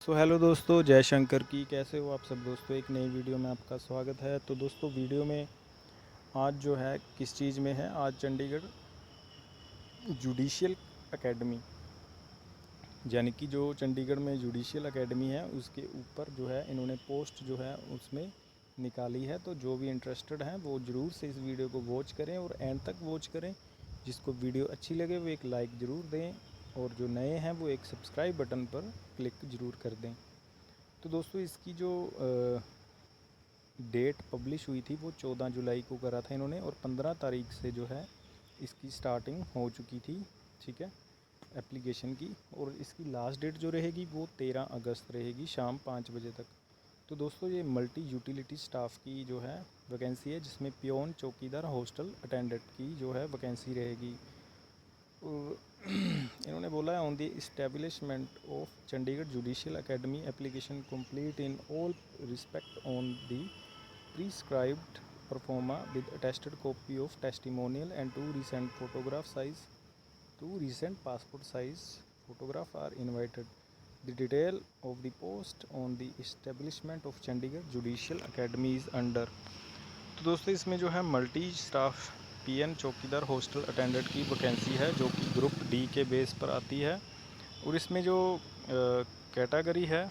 Hello दोस्तों, जय शंकर की। कैसे हो आप सब दोस्तों। एक नई वीडियो में आपका स्वागत है। तो दोस्तों, वीडियो में आज जो है किस चीज़ में है, आज चंडीगढ़ जुडिशियल एकेडमी, यानी कि जो चंडीगढ़ में जुडिशियल एकेडमी है उसके ऊपर जो है इन्होंने पोस्ट जो है उसमें निकाली है। तो जो भी इंटरेस्टेड हैं वो ज़रूर से इस वीडियो को वॉच करें और एंड तक वॉच करें। जिसको वीडियो अच्छी लगे वो एक लाइक ज़रूर दें, और जो नए हैं वो एक सब्सक्राइब बटन पर क्लिक ज़रूर कर दें। तो दोस्तों, इसकी जो डेट पब्लिश हुई थी वो 14 जुलाई को करा था इन्होंने, और 15 तारीख से जो है इसकी स्टार्टिंग हो चुकी थी, ठीक है, एप्लीकेशन की। और इसकी लास्ट डेट जो रहेगी वो 13 अगस्त रहेगी शाम 5 बजे तक। तो दोस्तों, ये मल्टी यूटिलिटी स्टाफ की जो है वैकेंसी है, जिसमें पियोन, चौकीदार, हॉस्टल अटेंडेंट की जो है वैकेंसी रहेगी। और इन्होंने बोला है on the establishment of Chandigarh judicial academy application complete in all respect on the prescribed performa with attested copy of testimonial and two recent passport size photograph are invited. The detail of the post on the establishment of Chandigarh Judicial Academy is under. तो दोस्तों, इसमें जो है multi staff PN, चौकीदार, hostel attendant की vacancy है जो कि ग्रुप डी के बेस पर आती है। और इसमें जो कैटेगरी है,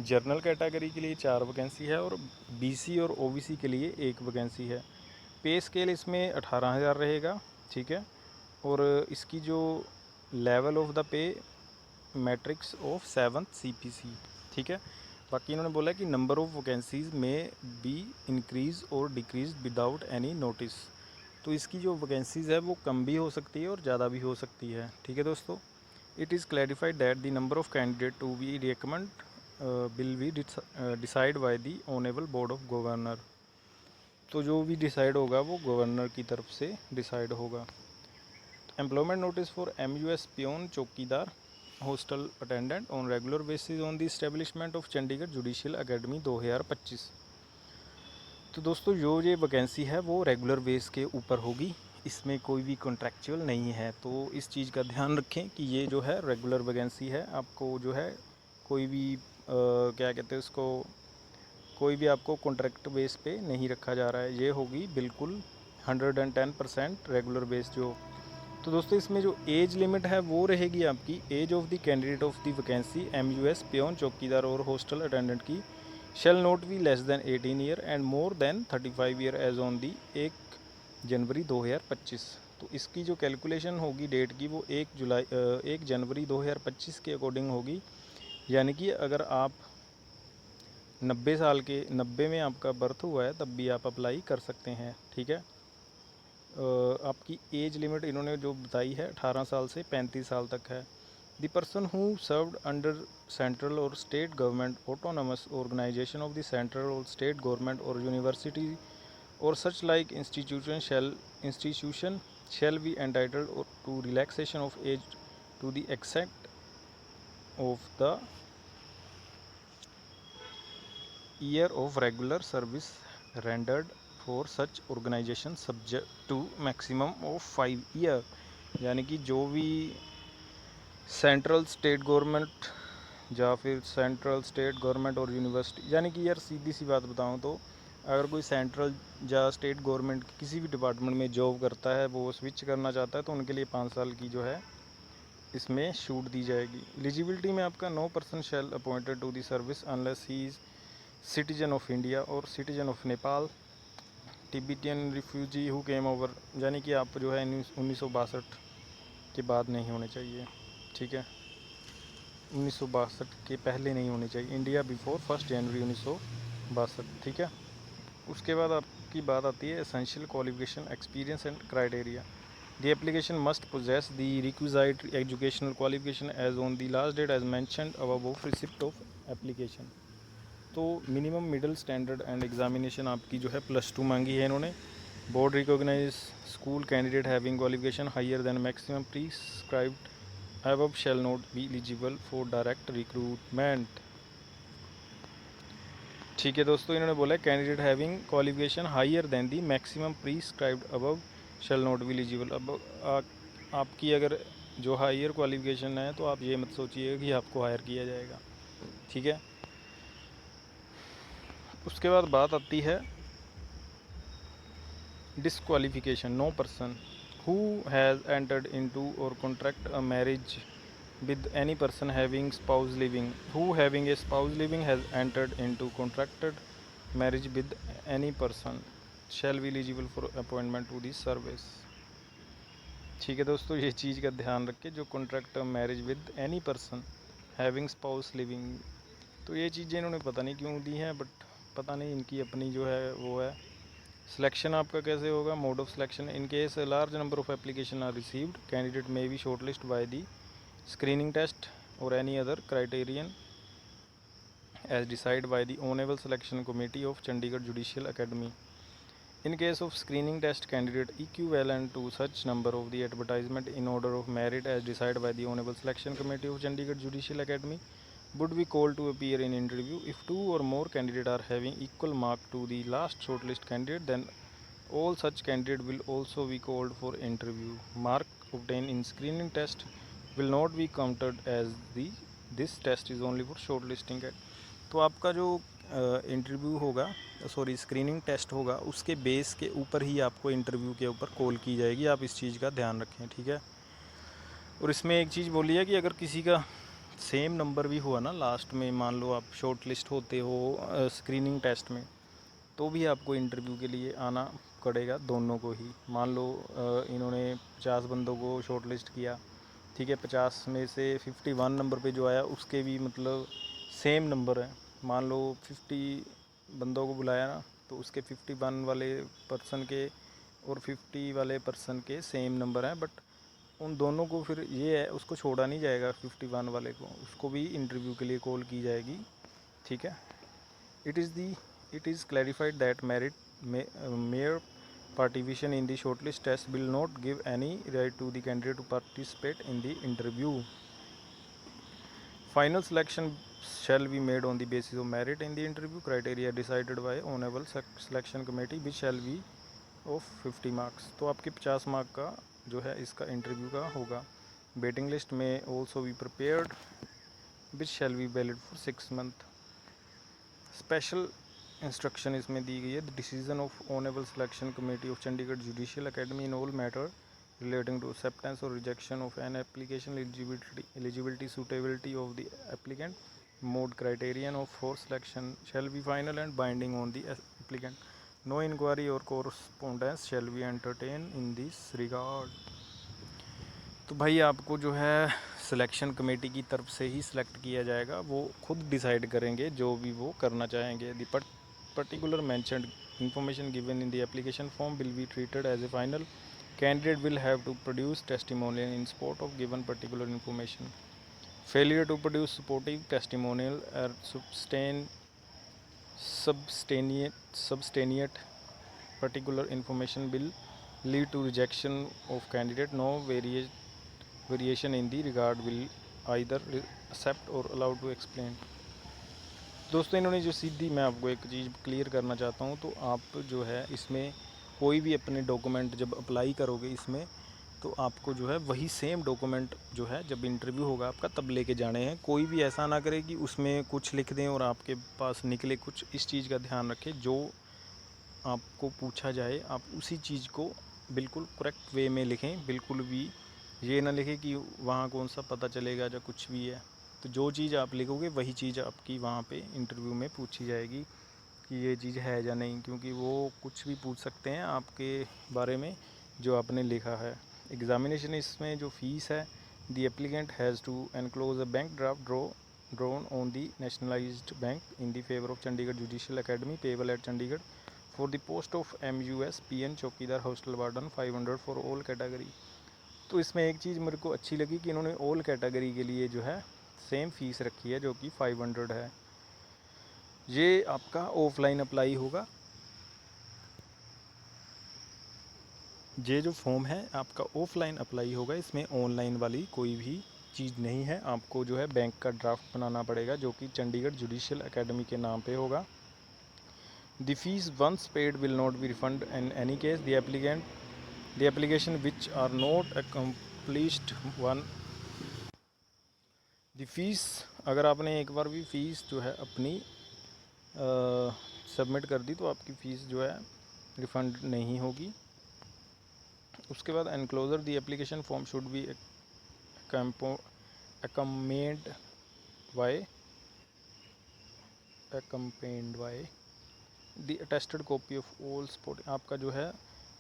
जर्नल कैटेगरी के लिए 4 वैकेंसी है और बीसी और ओबीसी के लिए 1 वैकेंसी है। पे स्केल इसमें 18,000 रहेगा, ठीक है। और इसकी जो level of the pay matrix of 7th CPC, ठीक है। बाकी इन्होंने बोला कि नंबर ऑफ वैकेंसीज में बी इंक्रीज और डिक्रीज विदाउट एनी नोटिस। तो इसकी जो वैकेंसीज़ है वो कम भी हो सकती है और ज़्यादा भी हो सकती है, ठीक है दोस्तों। It is clarified that the number of candidate to be recommend will be decide by the honourable board of governor. तो जो भी डिसाइड होगा वो गवर्नर की तरफ से डिसाइड होगा। एम्प्लॉयमेंट नोटिस फॉर एमयूएस पियोन, चौकीदार, hostel attendant on regular basis on the establishment of Chandigarh judicial academy 2025। तो दोस्तों, जो ये वैकेंसी है वो रेगुलर बेस के ऊपर होगी, इसमें कोई भी कॉन्ट्रैक्चुअल नहीं है। तो इस चीज़ का ध्यान रखें कि ये जो है रेगुलर वैकेंसी है। आपको जो है कोई भी क्या कहते हैं उसको, कोई भी आपको कॉन्ट्रैक्ट बेस पे नहीं रखा जा रहा है। ये होगी बिल्कुल 110% रेगुलर बेस जो। तो दोस्तों, इसमें जो एज लिमिट है वो रहेगी आपकी age of the candidate of the vacancy MUS peon, chowkidar और हॉस्टल अटेंडेंट की shall not be less than 18 year and more than 35 year as on the 1 January 2025। तो इसकी जो कैलकुलेशन होगी डेट की वो 1 जनवरी 2025 के अकॉर्डिंग होगी। यानी कि अगर आप 90 में आपका बर्थ हुआ है तब भी आप अप्लाई कर सकते हैं, ठीक है। आपकी एज लिमिट इन्होंने जो बताई है 18 साल से 35 साल तक है। The person who served under central और state government autonomous organisation of the central और स्टेट गवर्नमेंट और यूनिवर्सिटी और such like institution shall be entitled to relaxation of age to the extent of the year of regular service rendered for such organization subject to maximum of 5 year. यानी कि जो भी central state government या फिर central state government और university, यानी कि यार सीधी सी बात बताऊं तो अगर कोई सेंट्रल या स्टेट गवर्नमेंट किसी भी डिपार्टमेंट में जॉब करता है, वो स्विच करना चाहता है, तो उनके लिए 5 साल की जो है इसमें छूट दी जाएगी। एलिजिबिलिटी में आपका no person shall appointed to the service unless he is citizen of India और citizen of Nepal, Tibetan refugee who came over. यानी कि आप जो है 1962 के बाद नहीं होने चाहिए, ठीक है, 1962 के पहले नहीं होनी चाहिए। इंडिया बिफोर 1 जनवरी 1962, ठीक है। उसके बाद आपकी बात आती है essential qualification, experience and criteria. The application must possess the requisite educational qualification as on the last date as mentioned above of receipt of application. तो minimum middle standard and examination आपकी जो है +2 मांगी है इन्होंने। Board recognise school candidate having qualification higher than maximum prescribed above shall not be eligible for direct recruitment, ठीक है दोस्तों। इन्होंने बोला candidate having qualification higher than the maximum prescribed above shall not be eligible. अब आपकी अगर जो higher qualification है तो आप ये मत सोचिए कि आपको हायर किया जाएगा, ठीक है। उसके बाद बात आती है disqualification. No person who has entered into और contract a marriage with any person having spouse living who having a spouse living has entered into contracted marriage with any person shall be eligible for appointment to the service। ठीक है दोस्तों, ये चीज़ का ध्यान रखें, जो contract marriage with any person having spouse living, तो ये चीज़ें इन्होंने पता नहीं क्यों दी हैं, बट पता नहीं इनकी अपनी जो है वो है। सिलेक्शन आपका कैसे होगा? Mode of selection, in case large number of application are received candidate may be shortlist by the screening test or any other criterion as decided by the Honorable Selection Committee of Chandigarh Judicial Academy. In case of screening test candidate equivalent to such number of the advertisement in order of merit as decided by the Honorable Selection Committee of Chandigarh Judicial Academy would be called to appear in interview. If two or more candidates are having equal mark to the last shortlist candidate, then all such candidate will also be called for interview. Mark obtained in screening test will not be counted as this test is only for shortlisting है। तो आपका जो interview होगा, sorry screening test होगा, उसके base के ऊपर ही आपको इंटरव्यू के ऊपर कॉल की जाएगी। आप इस चीज़ का ध्यान रखें, ठीक है। और इसमें एक चीज़ बोली है कि अगर किसी का सेम नंबर भी हुआ ना लास्ट में, मान लो आप शॉर्ट लिस्ट होते हो स्क्रीनिंग टेस्ट में, तो भी आपको इंटरव्यू के लिए आना पड़ेगा, दोनों को ही। मान लो इन्होंने 50 बंदों को शॉर्ट लिस्ट किया, ठीक है, 50 में से 51 नंबर पे जो आया उसके भी मतलब सेम नंबर है। मान लो 50 बंदों को बुलाया ना, तो उसके 51 वाले पर्सन के और 50 वाले पर्सन के सेम नंबर हैं, बट उन दोनों को फिर ये है, उसको छोड़ा नहीं जाएगा 51 वाले को, उसको भी इंटरव्यू के लिए कॉल की जाएगी, ठीक है। It is clarified that merit mayor participation in the shortlist test will not give any right to the candidate to participate in the interview. Final selection shall be made on the basis of merit in the interview criteria decided by honorable selection committee which shall be of 50 marks। तो आपके 50 mark का जो है इसका interview का होगा। Waiting list में also be prepared which shall be valid for 6 months। Special instruction इसमें दी गई है, the decision of honourable selection committee of Chandigarh judicial academy in all matter relating to acceptance और rejection of an application, eligibility suitability of the applicant, mode criterion of for selection shall be final and binding on the applicant. No inquiry और correspondence shall be entertain in this regard. तो भाई आपको जो है selection committee की तरफ से ही select किया जाएगा, वो खुद डिसाइड करेंगे जो भी वो करना चाहेंगे। The particular mentioned information given in the application form will be treated as a final. Candidate will have to produce testimonial in support of given particular information. Failure to produce supportive testimonial or substantiate particular information will lead to rejection of candidate. No variation in the regard will either accept or allowed to explain। दोस्तों इन्होंने जो सीधी, मैं आपको एक चीज़ clear करना चाहता हूँ, तो आप जो है इसमें कोई भी अपने डॉक्यूमेंट जब अप्लाई करोगे इसमें, तो आपको जो है वही सेम डॉक्यूमेंट जो है जब इंटरव्यू होगा आपका तब लेके जाने हैं। कोई भी ऐसा ना करे कि उसमें कुछ लिख दें और आपके पास निकले कुछ। इस चीज़ का ध्यान रखें, जो आपको पूछा जाए आप उसी चीज़ को बिल्कुल करेक्ट वे में लिखें। बिल्कुल भी ये ना लिखें कि वहाँ कौन सा पता चलेगा या कुछ भी है। तो जो चीज़ आप लिखोगे वही चीज़ आपकी वहाँ पे इंटरव्यू में पूछी जाएगी कि ये चीज़ है या नहीं, क्योंकि वो कुछ भी पूछ सकते हैं आपके बारे में जो आपने लिखा है। एग्जामिनेशन इसमें जो फ़ीस है, the applicant has to enclose a bank draft drawn on the nationalized bank in the favor of Chandigarh Judicial Academy payable at Chandigarh for the post of MUS PN चौकीदार hostel warden 500 for all category. तो इसमें एक चीज़ मेरे को अच्छी लगी कि इन्होंने ऑल कैटेगरी के लिए जो है सेम फीस रखी है जो कि 500 है। ये आपका ऑफलाइन अप्लाई होगा। ये जो फॉर्म है आपका ऑफलाइन अप्लाई होगा, इसमें ऑनलाइन वाली कोई भी चीज़ नहीं है। आपको जो है बैंक का ड्राफ्ट बनाना पड़ेगा जो कि चंडीगढ़ जुडिशियल एकेडमी के नाम पे होगा। The fees once paid will not be refund in any case. The application which are not published one the fees, अगर आपने एक बार भी फ़ीस जो है अपनी सबमिट कर दी तो आपकी फ़ीस जो है रिफ़ंड नहीं होगी। उसके बाद enclosure the application form should be accompanied by the attested copy of all sport, आपका जो है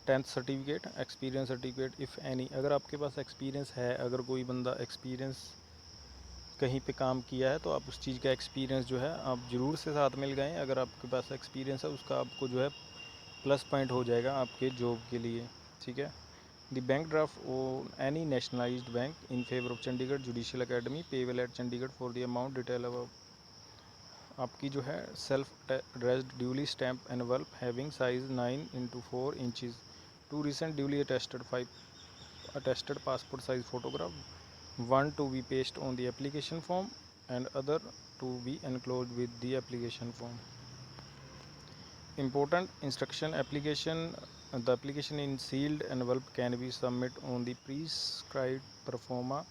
10th certificate, experience certificate if any, अगर आपके पास एक्सपीरियंस है, अगर कोई बंदा एक्सपीरियंस कहीं पे काम किया है तो आप उस चीज़ का एक्सपीरियंस जो है आप ज़रूर से साथ मिल गए। अगर आपके पास एक्सपीरियंस है उसका आपको जो है प्लस पॉइंट हो जाएगा आपके जॉब के लिए, ठीक है। The bank draft on any nationalised bank in favour of Chandigarh judicial academy payable at Chandigarh for the amount detail above, आपकी जो है self addressed duly stamp envelope having size 9x4 inches, 2 recent duly attested 5 attested passport size photograph, 1 to be pasted on the application form and other to be enclosed with the application form. Important instruction: the application in sealed envelope can be submitted on the prescribed proforma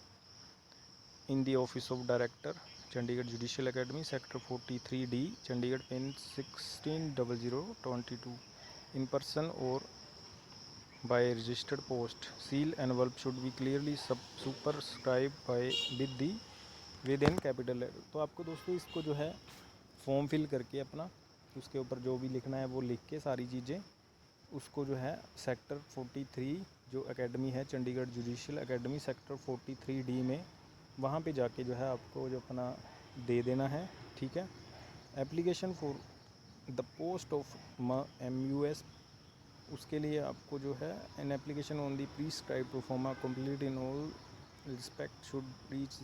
in the office of director, Chandigarh Judicial Academy, Sector 43D, Chandigarh, PIN 160022, in person or by registered post. Seal envelope should be clearly superscribed by with the within capital letter। तो आपको दोस्तों इसको जो है form fill करके अपना उसके ऊपर जो भी लिखना है वो लिख के सारी चीज़ें उसको जो है सेक्टर 43 जो एकेडमी है Chandigarh judicial academy sector 43D में वहाँ पे जाके जो है आपको जो अपना दे देना है, ठीक है। Application for the post of MUS, उसके लिए आपको जो है an application on the prescribed proforma complete in all respect should reach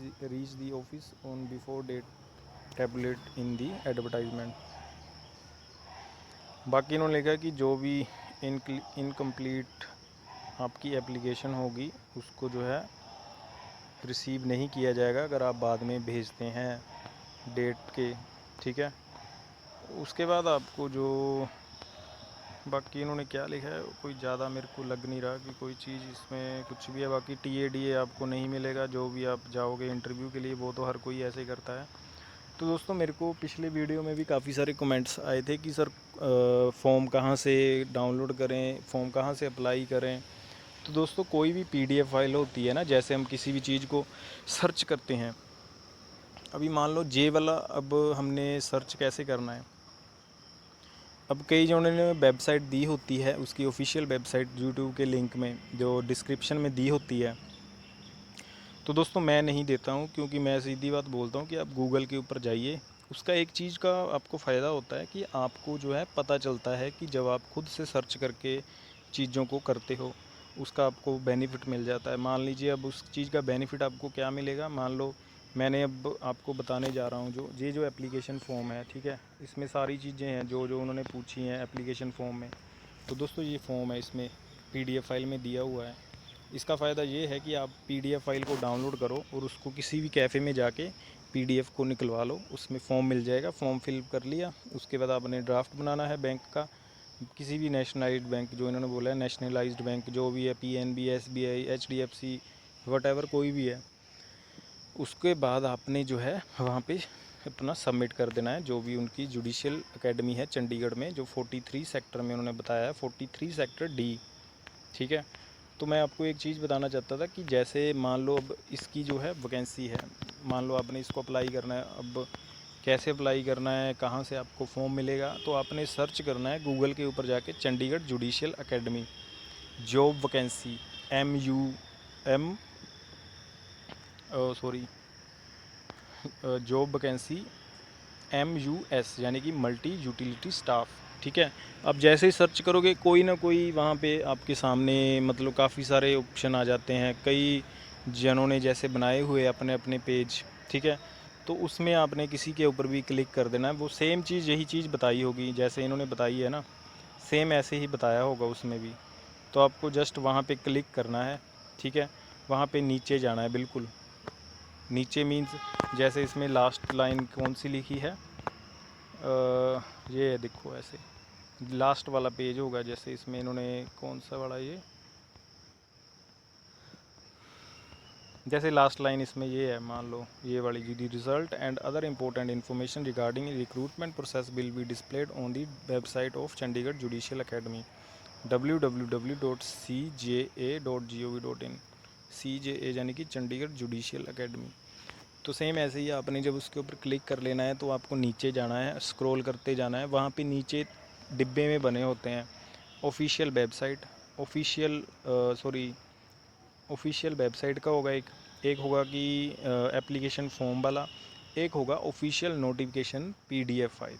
the office on before date tabulate in the advertisement. बाकी इन्होंने लिखा कि जो भी इनकम्प्लीट आपकी एप्लीकेशन होगी उसको जो है रिसीव नहीं किया जाएगा अगर आप बाद में भेजते हैं डेट के, ठीक है। उसके बाद आपको जो बाकी इन्होंने क्या लिखा है कोई ज़्यादा मेरे को लग नहीं रहा कि कोई चीज़ इसमें कुछ भी है। बाकी TADA आपको नहीं मिलेगा, जो भी आप जाओगे इंटरव्यू के लिए वो तो हर कोई ऐसे ही करता है। तो दोस्तों मेरे को पिछले वीडियो में भी काफ़ी सारे कमेंट्स आए थे कि सर फॉर्म कहाँ से डाउनलोड करें, फॉर्म कहाँ से अप्लाई करें। तो दोस्तों कोई भी PDF फाइल होती है ना, जैसे हम किसी भी चीज़ को सर्च करते हैं, अभी मान लो जे वाला, अब हमने सर्च कैसे करना है, अब कई जनों ने वेबसाइट दी होती है, उसकी ऑफिशियल वेबसाइट यूट्यूब के लिंक में जो डिस्क्रिप्शन में दी होती है। तो दोस्तों मैं नहीं देता हूँ, क्योंकि मैं सीधी बात बोलता हूँ कि आप गूगल के ऊपर जाइए। उसका एक चीज़ का आपको फ़ायदा होता है कि आपको जो है पता चलता है कि जब आप खुद से सर्च करके चीज़ों को करते हो उसका आपको बेनिफिट मिल जाता है। मान लीजिए अब उस चीज़ का बेनिफिट आपको क्या मिलेगा, मान लो मैंने अब आपको बताने जा रहा हूँ जो एप्लीकेशन फ़ॉर्म है, ठीक है, इसमें सारी चीज़ें हैं जो उन्होंने पूछी हैं एप्लीकेशन फ़ॉर्म में। तो दोस्तों ये फ़ॉर्म है, इसमें PDF फाइल में दिया हुआ है। इसका फ़ायदा ये है कि आप PDF फाइल को डाउनलोड करो और उसको किसी भी कैफ़े में जाके PDF को निकलवा लो, उसमें फ़ॉर्म मिल जाएगा। फ़ॉर्म फिल कर लिया, उसके बाद आपने ड्राफ्ट बनाना है बैंक का, किसी भी नेशनलाइज्ड बैंक, जो इन्होंने बोला है नेशनलाइज्ड बैंक जो भी है, PNB, SBI, HDFC, वट कोई भी है। उसके बाद आपने जो है वहाँ पे अपना सबमिट कर देना है, जो भी उनकी जुडिशियल एकेडमी है चंडीगढ़ में, जो 43 सेक्टर में उन्होंने बताया है, 43 सेक्टर D, ठीक है। तो मैं आपको एक चीज़ बताना चाहता था कि जैसे मान लो अब इसकी जो है वैकेंसी है, मान लो आपने इसको अप्लाई करना है, अब कैसे अप्लाई करना है, कहाँ से आपको फॉर्म मिलेगा, तो आपने सर्च करना है गूगल के ऊपर जाके Chandigarh judicial academy job vacancy job vacancy MUS यानी कि मल्टी यूटिलिटी स्टाफ, ठीक है। अब जैसे ही सर्च करोगे कोई ना कोई वहाँ पे आपके सामने मतलब काफ़ी सारे ऑप्शन आ जाते हैं, कई जनों ने जैसे बनाए हुए अपने अपने पेज, ठीक है। तो उसमें आपने किसी के ऊपर भी क्लिक कर देना है, वो सेम चीज़ यही चीज़ बताई होगी जैसे इन्होंने बताई है ना, सेम ऐसे ही बताया होगा उसमें भी। तो आपको जस्ट वहाँ पे क्लिक करना है, ठीक है। वहाँ पे नीचे जाना है, बिल्कुल नीचे मीन्स जैसे इसमें लास्ट लाइन कौन सी लिखी है, ये देखो ऐसे लास्ट वाला पेज होगा, जैसे इसमें इन्होंने कौन सा वाला, ये जैसे लास्ट लाइन इसमें ये है, मान लो ये वाली जी, the result and other important information regarding recruitment process will be displayed on the website of Chandigarh judicial academy www.cja.gov.in। CJA यानी कि चंडीगढ़ जुडिशियल अकेडमी। तो सेम ऐसे ही आपने जब उसके ऊपर क्लिक कर लेना है तो आपको नीचे जाना है, स्क्रॉल करते जाना है। वहाँ पे नीचे डिब्बे में बने होते हैं ऑफिशियल वेबसाइट, ऑफिशियल वेबसाइट का होगा एक होगा कि एप्लीकेशन फॉर्म वाला, एक होगा ऑफिशियल नोटिफिकेशन PDF फाइल।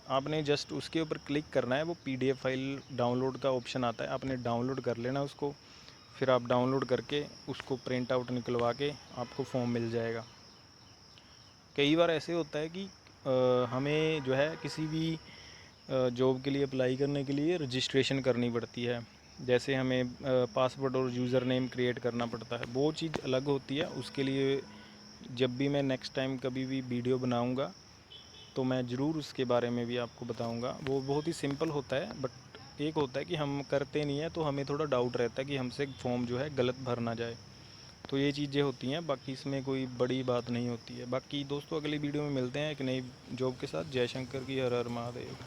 आपने जस्ट उसके ऊपर क्लिक करना है, वो PDF फाइल डाउनलोड का ऑप्शन आता है, आपने डाउनलोड कर लेना उसको। फिर आप डाउनलोड करके उसको प्रिंट आउट निकलवा के आपको फॉर्म मिल जाएगा। कई बार ऐसे होता है कि हमें जो है किसी भी जॉब के लिए अप्लाई करने के लिए रजिस्ट्रेशन करनी पड़ती है। जैसे हमें पासवर्ड और यूज़र नेम क्रिएट करना पड़ता है, वो चीज़ अलग होती है। उसके लिए जब भी मैं नेक्स्ट टाइम कभी भी वीडियो बनाऊंगा तो मैं ज़रूर उसके बारे में भी आपको बताऊंगा। वो बहुत ही सिंपल होता है, बट एक होता है कि हम करते नहीं हैं तो हमें थोड़ा डाउट रहता है कि हमसे फॉर्म जो है गलत भर ना जाए। तो ये चीज़ें होती हैं, बाकी इसमें कोई बड़ी बात नहीं होती है। बाकी दोस्तों अगली वीडियो में मिलते हैं एक नई जॉब के साथ। जय शंकर की हर हर महादेव।